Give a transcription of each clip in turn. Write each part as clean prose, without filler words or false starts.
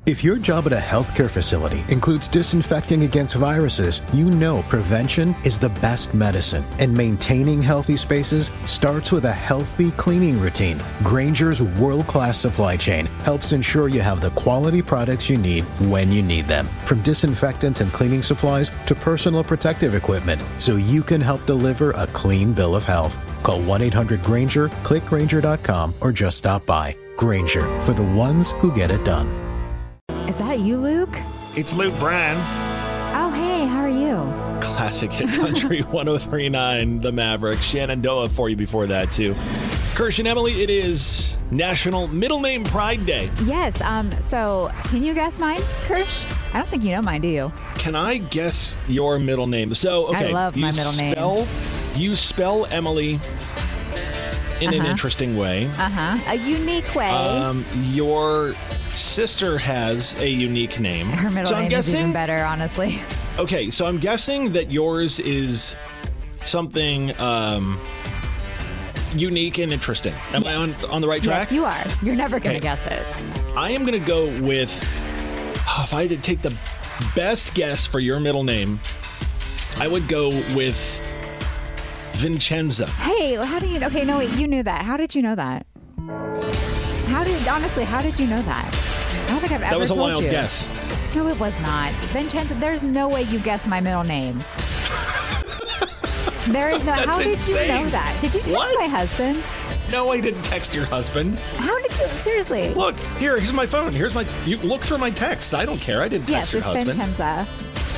If your job at a healthcare facility includes disinfecting against viruses, you know prevention is the best medicine. And maintaining healthy spaces starts with a healthy cleaning routine. Grainger's world-class supply chain helps ensure you have the quality products you need when you need them. From disinfectants and cleaning supplies to personal protective equipment, so you can help deliver a clean bill of health. Call 1-800-GRAINGER, click Grainger.com, or just stop by. Grainger, for the ones who get it done. Is that you, Luke? It's Luke Bryan. Oh, hey, how are you? Classic hit country 103.9 The Maverick. Shenandoah for you before that, too. Kirsch Emyle, it is National Middle Name Pride Day. Yes, so can you guess mine, Kirsch? I don't think you know mine, do you? Can I guess your middle name? So, okay. I love my middle name. You spell Emily in an interesting way. A unique way. Your sister has a unique name. Her middle name is even better, honestly. Okay, so I'm guessing that yours is something unique and interesting. Am I on the right track? Yes, you are. You're never going to guess it. I am going to go with, if I had to take the best guess for your middle name, I would go with Vincenza. Hey, how do you know? Okay, no, wait, you knew that. How did you know that? How did you know that? I don't think I've ever told you. That was a wild guess. No, it was not. Vincenza, there's no way you guessed my middle name. There is no. How did you know that? Did you text my husband? No, I didn't text your husband. How did you? Seriously. Look, here's my phone. You look through my texts. I don't care. I didn't text your husband. Yes, it's Vincenza.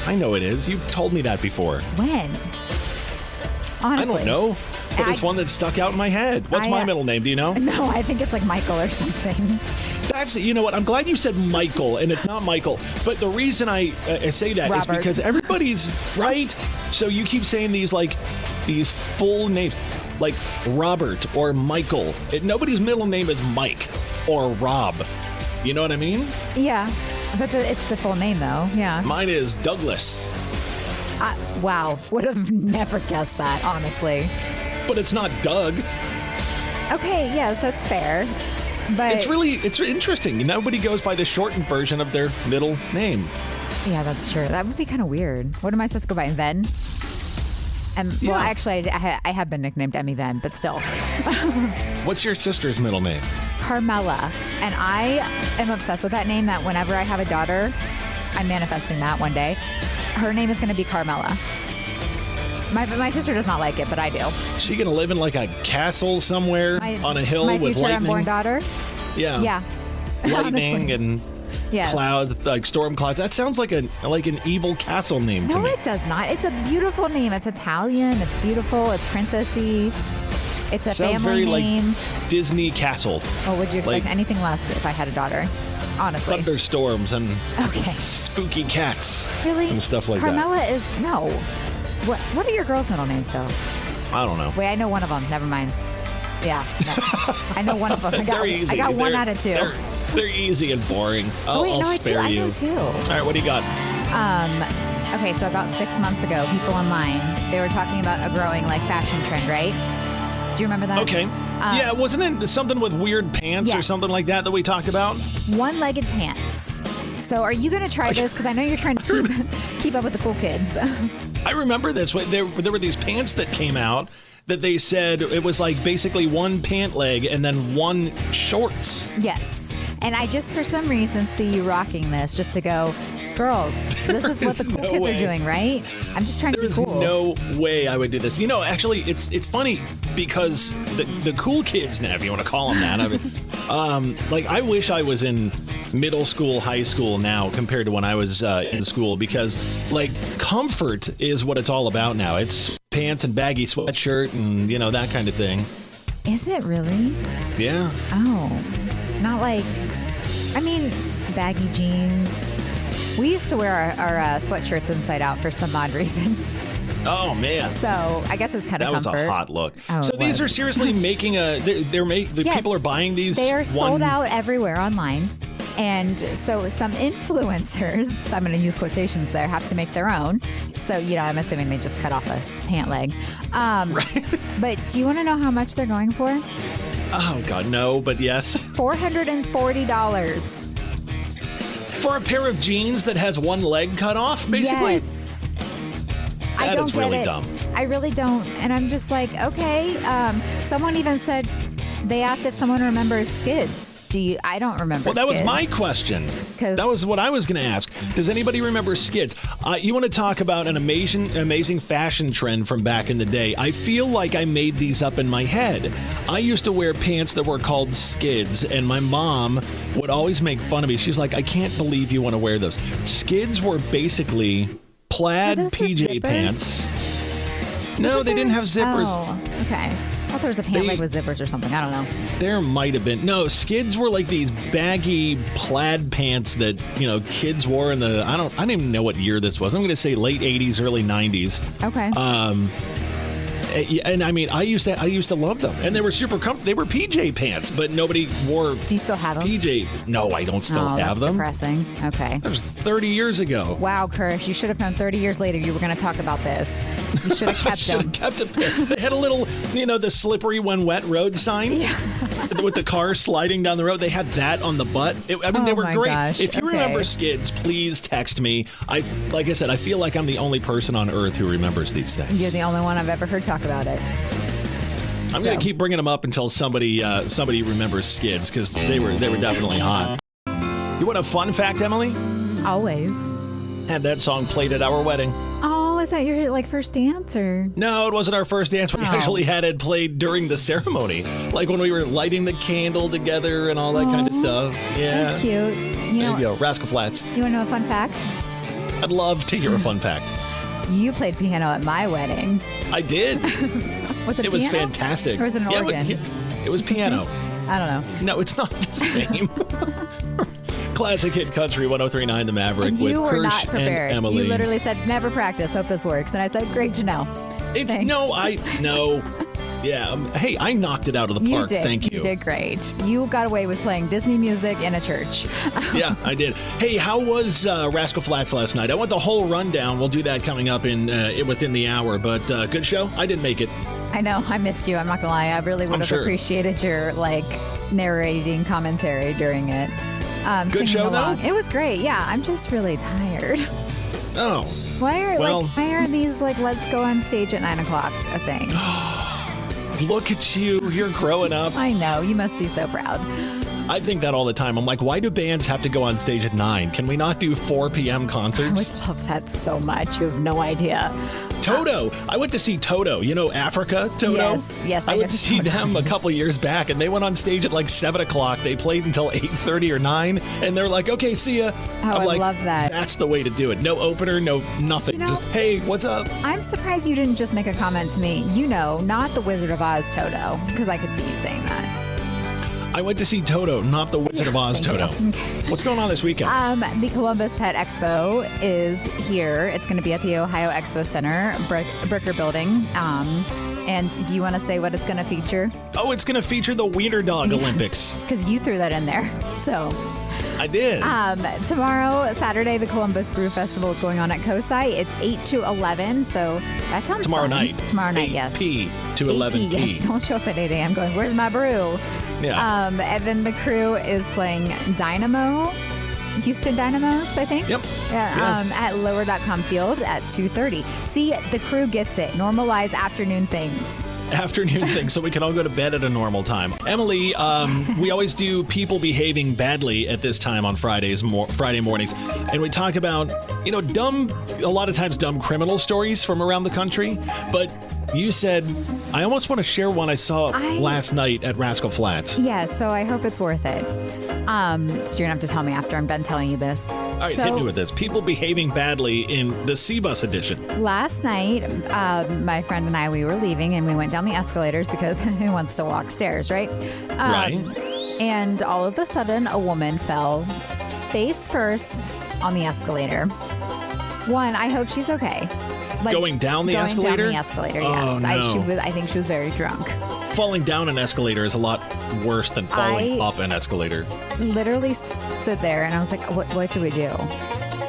I know it is. You've told me that before. When? Honestly. I don't know. But it's one that stuck out in my head. What's my middle name? Do you know? No, I think it's like Michael or something. You know what? I'm glad you said Michael, and it's not Michael. But the reason I say that is because everybody's right. So you keep saying these full names, like Robert or Michael. Nobody's middle name is Mike or Rob. You know what I mean? Yeah, but it's the full name though. Yeah. Mine is Douglas. Wow, would have never guessed that, honestly. But it's not Doug. Okay, yes, that's fair. But it's interesting. Nobody goes by the shortened version of their middle name. Yeah, that's true. That would be kind of weird. What am I supposed to go by? Ven? Well, actually, I have been nicknamed Emmy Ven, but still. What's your sister's middle name? Carmela. And I am obsessed with that name, that whenever I have a daughter, I'm manifesting that one day. Her name is going to be Carmela. My sister does not like it, but I do. Is she going to live in like a castle somewhere on a hill with lightning? My future unborn daughter? Yeah. Yeah. Lightning and clouds, like storm clouds. That sounds like an evil castle name to me. No, it does not. It's a beautiful name. It's Italian. It's beautiful. It's princessy. It's a sounds family very name. Like Disney castle. Oh, would you expect anything less if I had a daughter? Honestly. Thunderstorms and spooky cats. Really? And stuff like Carmela that. is, no. What are your girls' middle names, though? I don't know. Wait, I know one of them. Never mind. Yeah. No. I know one of them. They're easy. I got one out of two. They're easy and boring. I'll spare you. I know two. All right, what do you got? Okay, so about 6 months ago, people online, they were talking about a growing fashion trend, right? Do you remember that? Okay. Yeah, wasn't it something with weird pants or something like that we talked about? One-legged pants. So are you going to try this? Because I know you're trying to keep up with the cool kids. I remember this. There were these pants that came out that they said it was like basically one pant leg and then one shorts. Yes. And I just for some reason see you rocking this just to go, girls, this is what the cool kids are doing, right? I'm just trying to be cool. There's no way I would do this. You know, actually, it's funny because the cool kids now, if you want to call them that, I wish I was in middle school, high school now compared to when I was in school because, comfort is what it's all about now. It's pants and baggy sweatshirt and, that kind of thing. Is it really? Yeah. Oh, not baggy jeans. We used to wear our sweatshirts inside out for some odd reason. Oh, man. So I guess it was kind of comfort. That was a hot look. Oh, so these are seriously making people are buying these. They are sold out everywhere online. And so some influencers, I'm going to use quotations there, have to make their own. So, I'm assuming they just cut off a pant leg. Right. But do you want to know how much they're going for? Oh, God, no, but yes. $440. For a pair of jeans that has one leg cut off, basically? Yes. That I don't is get really it. dumb. I really don't. And I'm just like, okay. Someone even said, they asked if someone remembers Skids. I don't remember Well, that Skids. was my question. 'Cause- That was what I was going to ask. Does anybody remember Skids? You want to talk about an amazing fashion trend from back in the day? I feel like I made these up in my head. I used to wear pants that were called Skids, and my mom would always make fun of me. She's like, I can't believe you want to wear those. Skids were basically plaid Are those the PJ zippers? pants. No, they didn't have zippers. Oh, okay. I thought there was a pant leg with zippers or something. I don't know. There might have been. No, Skids were like these baggy plaid pants that, kids wore in the, I don't even know what year this was. I'm going to say late 80s, early 90s. Okay. And I mean, I used to love them, and they were super comfortable. They were PJ pants, but nobody wore. Do you still have them? PJ? No, I don't still have that's them. Depressing. Okay. That was 30 years ago. Wow, Kirsch, you should have known 30 years later you were going to talk about this. You should have kept them. Kept it there. They had a little, the slippery when wet road sign with the car sliding down the road. They had that on the butt. They were my great. gosh. If you remember Skids, please text me. Like I said, I feel like I'm the only person on earth who remembers these things. You're the only one I've ever heard talk about it. I'm going to keep bringing them up until somebody remembers Skids, because they were definitely hot. You want a fun fact, Emily? Always. Had that song played at our wedding. Oh, is that your first dance or? No, it wasn't our first dance. We actually had it played during the ceremony, like when we were lighting the candle together and all that kind of stuff. Yeah, That's cute. There you go, Rascal Flatts. You want to know a fun fact? I'd love to hear a fun fact. You played piano at my wedding. I did. Was it It was piano? fantastic. Or was it an organ? It was piano. I don't know. No, it's not the same. Classic hit country 103.9 The Maverick And with you were Kirsch not prepared. and Emily. You literally said, never practice. Hope this works. And I said, great to know. Thanks. No. Yeah. Hey, I knocked it out of the park. You did. Thank you. You did great. You got away with playing Disney music in a church. Yeah, I did. Hey, how was Rascal Flatts last night? I want the whole rundown. We'll do that coming up within the hour. But good show. I didn't make it. I know. I missed you. I'm not going to lie. I really would have appreciated your narrating commentary during it. Good show, along. though? It was great. Yeah, I'm just really tired. Oh. Why are these let's go on stage at 9 o'clock a thing? Look at you. You're growing up. I know. You must be so proud. I think that all the time. I'm like, why do bands have to go on stage at 9? Can we not do 4 p.m. concerts? I would love that so much. You have no idea. Toto. I went to see Toto. Africa, Toto? Yes. I went to see them a couple years back, and they went on stage at 7 o'clock. They played until 8:30 or 9, and they're like, okay, see ya. Oh, I love that. That's the way to do it. No opener, no nothing. Just, hey, what's up? I'm surprised you didn't just make a comment to me. Not the Wizard of Oz Toto, because I could see you saying that. I went to see Toto, not the Wizard of Oz Toto. What's going on this weekend? The Columbus Pet Expo is here. It's going to be at the Ohio Expo Center, Bricker Building. And do you want to say what it's going to feature? Oh, it's going to feature the Wiener Dog Olympics. Because you threw that in there. So I did. Tomorrow, Saturday, the Columbus Brew Festival is going on at COSI. It's 8 to 11, so that sounds Tomorrow fun. night. Tomorrow night, yes. 8 to 11 p. Yes, don't show up at 8 a.m. going, where's my brew? Yeah. And then the crew is playing Dynamo, Houston Dynamos, I think. Yep. Yeah. At Lower.com Field at 2:30. See, the crew gets it. Normalize afternoon things. Afternoon thing, so we can all go to bed at a normal time. Emily, we always do people behaving badly at this time on Friday mornings, and we talk about a lot of times dumb criminal stories from around the country. But you said, I almost want to share one I saw last night at Rascal Flatts. Yeah, so I hope it's worth it. So you're gonna have to tell me after I'm done telling you this. All right, hit me with this. People behaving badly in the C-Bus edition. Last night, my friend and I, we were leaving, and we went down the escalators because who wants to walk stairs, right? Right. And all of a sudden, a woman fell face first on the escalator. One, I hope she's okay. Going down the escalator? Going down the escalator, yes. Oh, no. I think she was very drunk. Falling down an escalator is a lot worse than falling up an escalator. Literally stood there, and I was like, what should we do?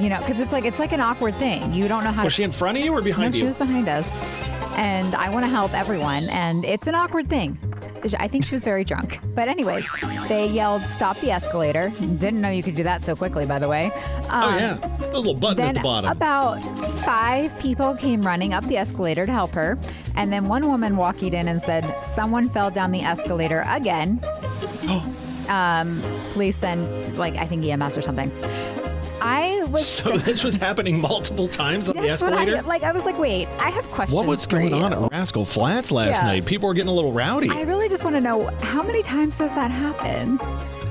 Because it's like an awkward thing. You don't know how Was she in front of you or behind you? No, she was behind us. And I want to help everyone, and it's an awkward thing. I think she was very drunk. But anyways, they yelled, "Stop the escalator." Didn't know you could do that so quickly, by the way. Oh, yeah. A little button at the bottom. About 5 people came running up the escalator to help her. And then one woman walked in and said, "Someone fell down the escalator again." Police send, I think EMS or something. So this was happening multiple times on the escalator? I was like, wait, I have questions. What was going on at Rascal Flatts last night? People were getting a little rowdy. I really just want to know, how many times does that happen?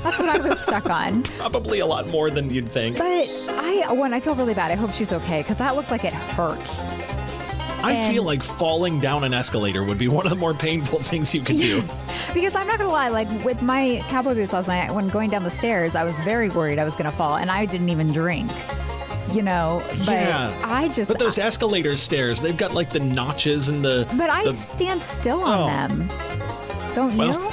That's what I was stuck on. Probably a lot more than you'd think. But I feel really bad. I hope she's okay, because that looked like it hurt. I feel like falling down an escalator would be one of the more painful things you could do. Yes, because I'm not going to lie, with my cowboy boots last night, when going down the stairs, I was very worried I was going to fall, and I didn't even drink. But But those escalator stairs, they've got the notches and the... But I stand still on them. Don't you?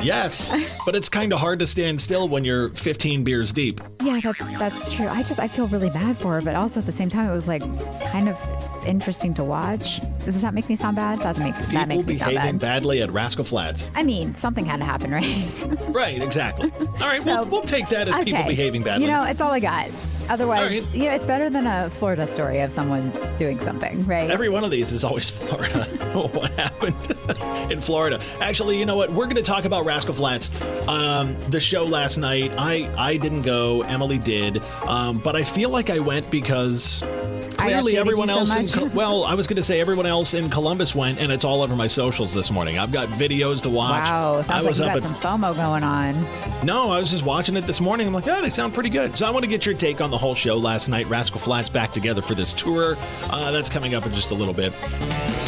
Yes, but it's kind of hard to stand still when you're 15 beers deep. Yeah, that's true. I feel really bad for her, but also at the same time, it was kind of interesting to watch. Does that make me sound bad? That makes me sound bad. People behaving badly at Rascal Flatts. I mean, something had to happen, right? Right, exactly. All right, we'll take that as people behaving badly. It's all I got. Otherwise, it's better than a Florida story of someone doing something, right? Every one of these is always Florida. What happened in Florida? Actually, you know what? We're going to talk about Rascal Flatts. The show last night, I didn't go. Emily did. But I feel like I went because clearly everyone else I was going to say everyone else in Columbus went, and it's all over my socials this morning. I've got videos to watch. Wow, sounds like you got some FOMO going on. No, I was just watching it this morning. I'm like, they sound pretty good. So I want to get your take on the whole show last night. Rascal Flatts back together for this tour. That's coming up in just a little bit.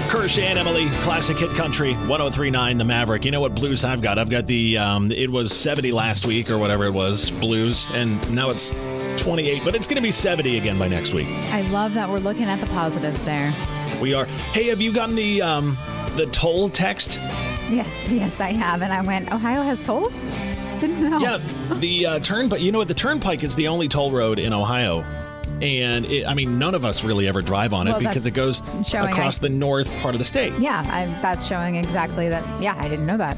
Kirsch and Emyle, classic hit country, 103.9 The Maverick. You know what blues I've got? I've got the, it was 70 last week or whatever it was, blues, and now it's 28, but it's going to be 70 again by next week. I love that we're looking at the positives there. We are. Hey, have you gotten the toll text? Yes, I have. And I went, Ohio has tolls? Didn't know. Yeah, the turnpike. You know what? The turnpike is the only toll road in Ohio. And none of us really ever drive on it because it goes across the north part of the state. Yeah, that's showing exactly that. Yeah, I didn't know that.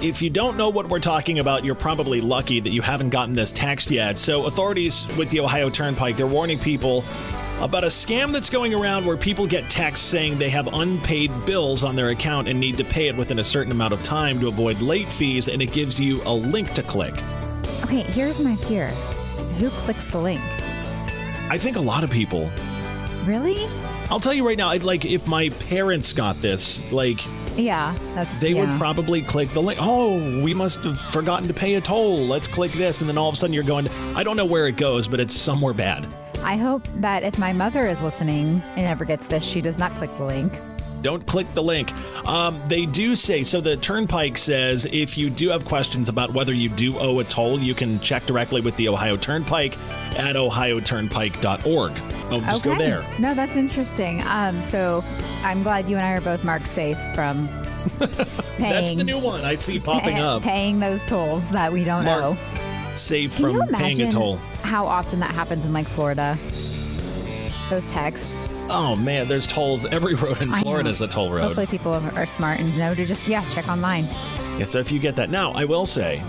If you don't know what we're talking about, you're probably lucky that you haven't gotten this text yet. So authorities with the Ohio Turnpike, they're warning people about a scam that's going around where people get texts saying they have unpaid bills on their account and need to pay it within a certain amount of time to avoid late fees, and it gives you a link to click. Okay, here's my fear. Who clicks the link? I think a lot of people. Really? I'll tell you right now, if my parents got this, yeah, they would probably click the link. Oh, we must have forgotten to pay a toll. Let's click this. And then all of a sudden you're going, I don't know where it goes, but it's somewhere bad. I hope that if my mother is listening and ever gets this, she does not click the link. Don't click the link. They do say, so the Turnpike says if you do have questions about whether you do owe a toll, you can check directly with the Ohio Turnpike at ohioturnpike.org. Just go there. No, that's interesting. So I'm glad you and I are both marked safe from paying. That's the new one I see popping up. Paying those tolls that we don't owe. Safe from paying a toll. How often that happens in Florida? Those texts. Oh man, there's tolls. Every road in Florida is a toll road. Hopefully people are smart and know to just check online. Yeah, so if you get that. Now, I will say,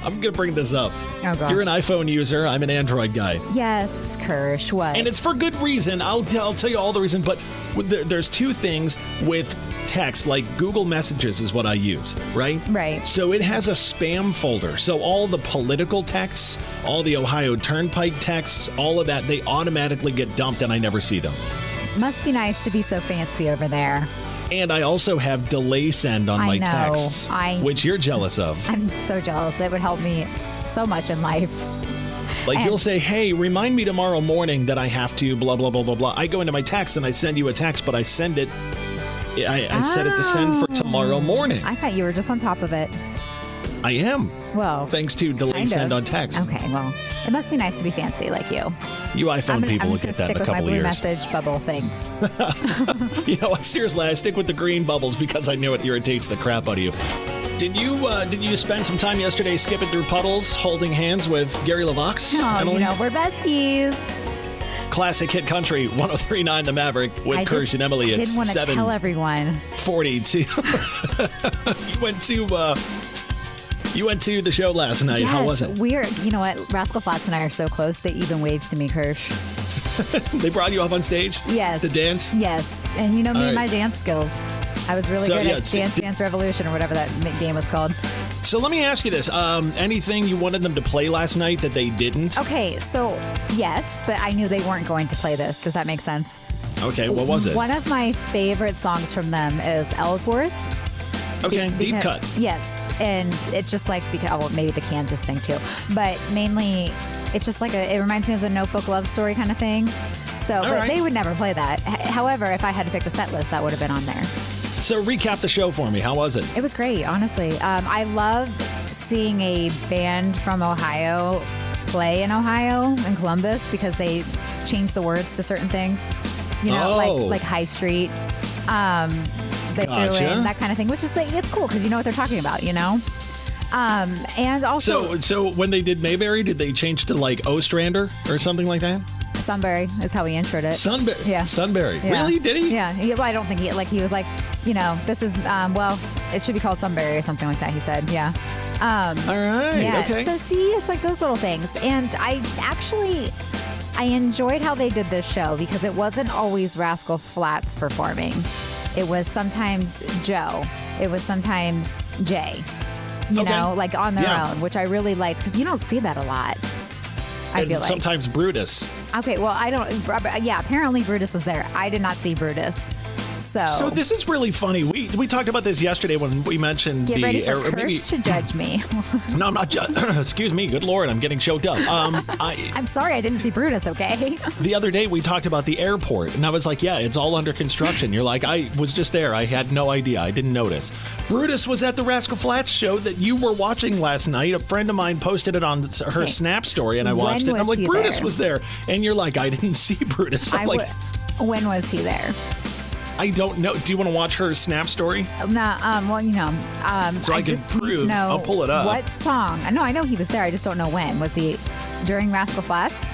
I'm going to bring this up. Oh gosh. You're an iPhone user. I'm an Android guy. Yes, Kirsch. What? And it's for good reason. I'll tell you all the reason. But there's two things with text, like Google Messages is what I use, right? Right. So it has a spam folder. So all the political texts, all the Ohio Turnpike texts, all of that, they automatically get dumped and I never see them. Must be nice to be so fancy over there. And I also have delay send on my texts, which you're jealous of. I'm so jealous. It would help me so much in life. You'll say, hey, remind me tomorrow morning that I have to blah, blah, blah, blah, blah. I go into my text and I send you a text, but I send it. I set it to send for tomorrow morning. I thought you were just on top of it. I am. Well, thanks to delay send on text. Okay, well, it must be nice to be fancy like you. You iPhone people will get that in a couple of years. I'm just going to stick with my blue message bubble things. You know what? Seriously, I stick with the green bubbles because I know it irritates the crap out of you. Did you spend some time yesterday skipping through puddles, holding hands with Gary LaVox? Oh, we're besties. Classic Hit Country 103.9 The Maverick with I Kirsch and Emily. didn't It's want to tell everyone. 7:42. You went to the show last night. Yes, How was it? You know what? Rascal Flatts and I are so close. They even waved to me, Kirsch. They brought you up on stage? Yes. To dance? Yes. And you know me All and right. my dance skills. I was really good at Dance Revolution or whatever that game was called. So let me ask you this. Anything you wanted them to play last night that they didn't? Okay, so yes, but I knew they weren't going to play this. Does that make sense? Okay, what was it? One of my favorite songs from them is Ellsworth. Okay, deep cut. Yes, and it's just like, maybe the Kansas thing too, but mainly it's just like it reminds me of the Notebook love story kind of thing. So, but right. they would never play that. However, if I had to pick the set list, that would have been on there. So recap the show for me. How was it? It was great, honestly. I love seeing a band from Ohio play in Ohio, in Columbus, because they change the words to certain things. You know, like High Street. They threw in that kind of thing, which is it's cool because you know what they're talking about, you know? And also... So when they did Mayberry, did they change to like Ostrander or something like that? Sunbury is how he introed it. Yeah. Sunbury. Yeah. Really? Did he? Yeah. Well, I don't think he was like, you know, this is, it should be called Sunbury or something like that, he said. Yeah. All right. Yeah. Okay. So see, it's like those little things. And I enjoyed how they did this show because it wasn't always Rascal Flatts performing. It was sometimes Joe. It was sometimes Jay, you know, like on their own, which I really liked because you don't see that a lot. I feel like sometimes Brutus. Okay, well, I don't. Yeah, apparently Brutus was there. I did not see Brutus. So this is really funny. We talked about this yesterday when we mentioned get the ready for Kirsch to judge me. No, I'm not. Excuse me. Good Lord, I'm getting choked up. I'm sorry, I didn't see Brutus. Okay. The other day we talked about the airport, and I was like, "Yeah, it's all under construction." You're like, "I was just there. I had no idea. I didn't notice." Brutus was at the Rascal Flatts show that you were watching last night. A friend of mine posted it on her Snap story, and I watched it. And I'm like, "Brutus was there," and you're like, "I didn't see Brutus." I'm like, when was he there? I don't know. Do you want to watch her Snap story? No. Well, you know. So I can prove. I'll pull it up. What song? I know he was there. I just don't know when. Was he during Rascal Flatts?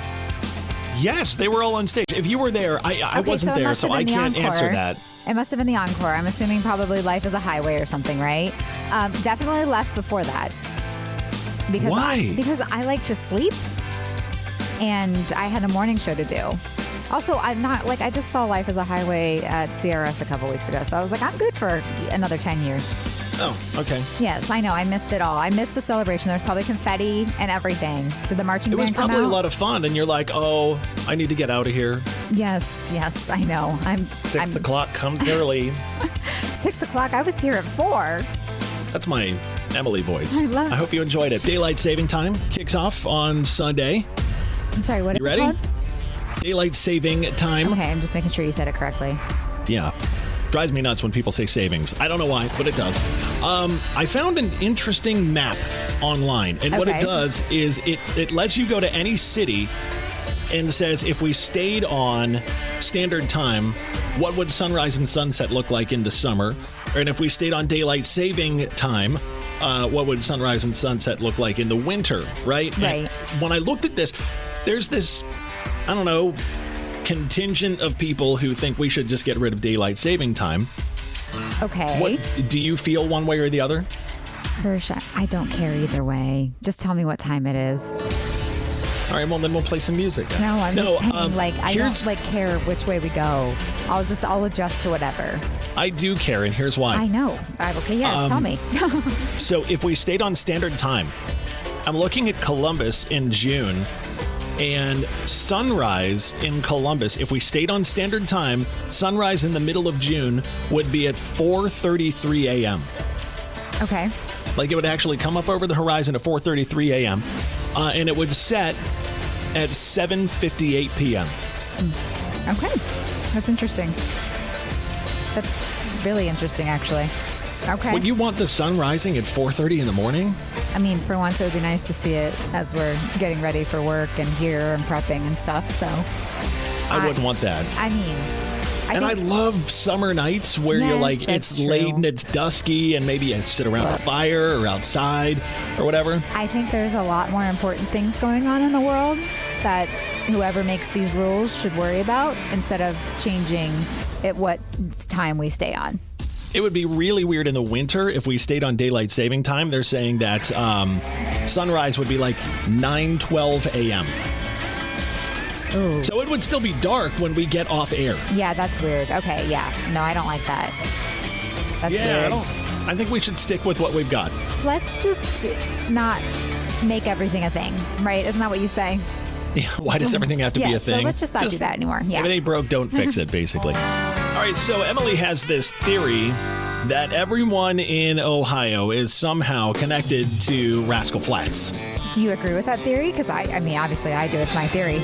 Yes, they were all on stage. If you were there, I wasn't there, so I can't answer that. It must have been the encore. I'm assuming probably Life is a Highway or something, right? Definitely left before that. Why? Because I like to sleep, and I had a morning show to do. Also, I'm not like I just saw Life is a Highway at CRS a couple weeks ago, so I was like, I'm good for another 10 years. Oh, okay. Yes, I know. I missed it all. I missed the celebration. There was probably confetti and everything. Did the marching band come out? It was probably a lot of fun, and you're like, oh, I need to get out of here. Yes, I know. 6 o'clock comes early. 6 o'clock? I was here at 4. That's my Emily voice. I hope you enjoyed it. Daylight saving time kicks off on Sunday. I'm sorry, what is it ready? called? Daylight saving time. Okay, I'm just making sure you said it correctly. Yeah. Drives me nuts when people say savings. I don't know why, but it does. I found an interesting map online, and what it does is it lets you go to any city and says if we stayed on standard time, what would sunrise and sunset look like in the summer? And if we stayed on daylight saving time, what would sunrise and sunset look like in the winter, right? Right. And when I looked at this, there's this, I don't know, contingent of people who think we should just get rid of daylight saving time. Okay. Do you feel one way or the other? Kirsch, I don't care either way. Just tell me what time it is. All right, well, then we'll play some music. Then. No, I'm just saying, I don't care which way we go. I'll adjust to whatever. I do care, and here's why. I know. Okay, yes, tell me. So if we stayed on standard time, I'm looking at Columbus in June, and sunrise in Columbus, if we stayed on standard time, sunrise in the middle of June would be at 4:33 a.m. Okay. Like it would actually come up over the horizon at 4:33 a.m. And it would set at 7:58 p.m. Okay. That's interesting. That's really interesting, actually. Okay. Would you want the sun rising at 4:30 in the morning? I mean, for once, it would be nice to see it as we're getting ready for work and here and prepping and stuff. So I wouldn't want that. I mean, I love summer nights where you're like, it's late and it's dusky and maybe you sit around a fire or outside or whatever. I think there's a lot more important things going on in the world that whoever makes these rules should worry about instead of changing at what time we stay on. It would be really weird in the winter if we stayed on daylight saving time. They're saying that sunrise would be like 9:12 a.m. Ooh. So it would still be dark when we get off air. Yeah, that's weird. Okay, yeah. No, I don't like that. That's weird. I think we should stick with what we've got. Let's just not make everything a thing, right? Isn't that what you say? Yeah, why does everything have to be a thing? So let's just not do that anymore. Yeah. If it ain't broke, don't fix it, basically. All right, so Emily has this theory that everyone in Ohio is somehow connected to Rascal Flatts. Do you agree with that theory? Because I mean, obviously I do. It's my theory.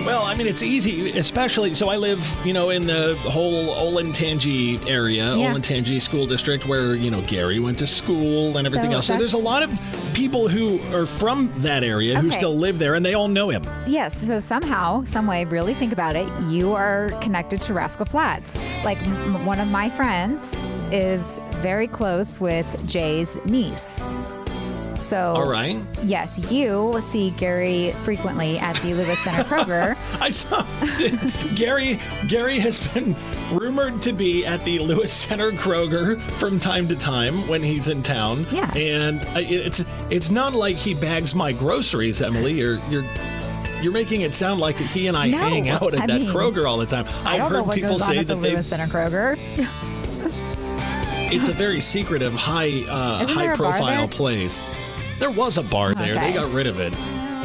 Well, I mean, it's easy, especially, so I live, in the whole Olentangy area, Olentangy School District, where, Gary went to school and everything else. So there's a lot of people who are from that area who still live there, and they all know him. Yes, so somehow, some way, really think about it, you are connected to Rascal Flatts. Like, one of my friends is very close with Jay's niece. So, all right. Yes, you see Gary frequently at the Lewis Center Kroger. I saw Gary has been rumored to be at the Lewis Center Kroger from time to time when he's in town. Yeah. And it's not like he bags my groceries, Emily. You're making it sound like he and I hang out at that Kroger all the time. I've heard people say that the Lewis Center Kroger. It's a very secretive, high profile place. There was a bar there. They got rid of it.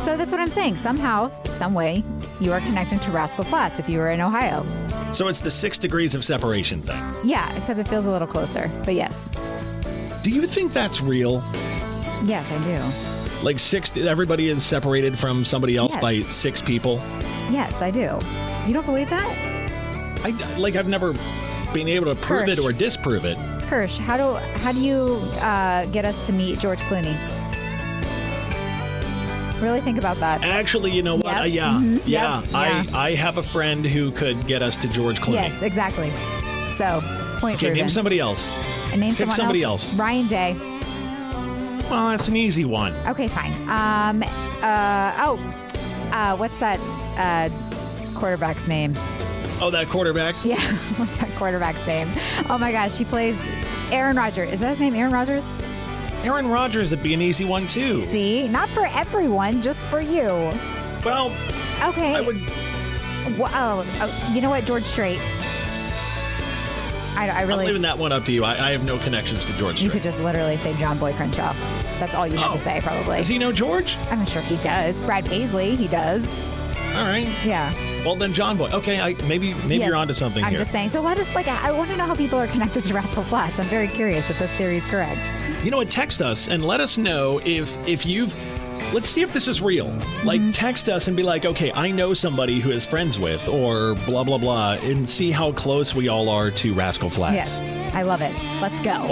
So that's what I'm saying. Somehow, some way, you are connected to Rascal Flatts if you were in Ohio. So it's the 6 degrees of separation thing. Yeah, except it feels a little closer. But yes. Do you think that's real? Yes, I do. Like everybody is separated from somebody else by 6 people? Yes, I do. You don't believe that? I've never been able to prove it or disprove it. Kirsch, how do you get us to meet George Clooney? Really think about that. Actually, you know what? Yep. I have a friend who could get us to George Clooney. Yes, exactly. So, point proven. Name somebody else. And name somebody else. Ryan Day. Well, that's an easy one. Okay, fine. What's that quarterback's name? Oh, that quarterback? Yeah, what's that quarterback's name? Oh my gosh, he plays Aaron Rodgers. Is that his name, Aaron Rodgers? Aaron Rodgers would be an easy one, too. See? Not for everyone, just for you. Well, okay. I would... you know what? George Strait. I really... I'm leaving that one up to you. I have no connections to George Strait. You could just literally say John Boy Crenshaw. That's all you have to say, probably. Does he know George? I'm sure he does. Brad Paisley, he does. All right. Yeah. Well, then John Boy. Okay, maybe you're onto something here. I'm just saying. So let us, I want to know how people are connected to Rascal Flatts. I'm very curious if this theory is correct. You know what? Text us and let us know if you've... Let's see if this is real. Like, text us and be like, okay, I know somebody who is friends with, or blah, blah, blah, and see how close we all are to Rascal Flatts. Yes, I love it. Let's go.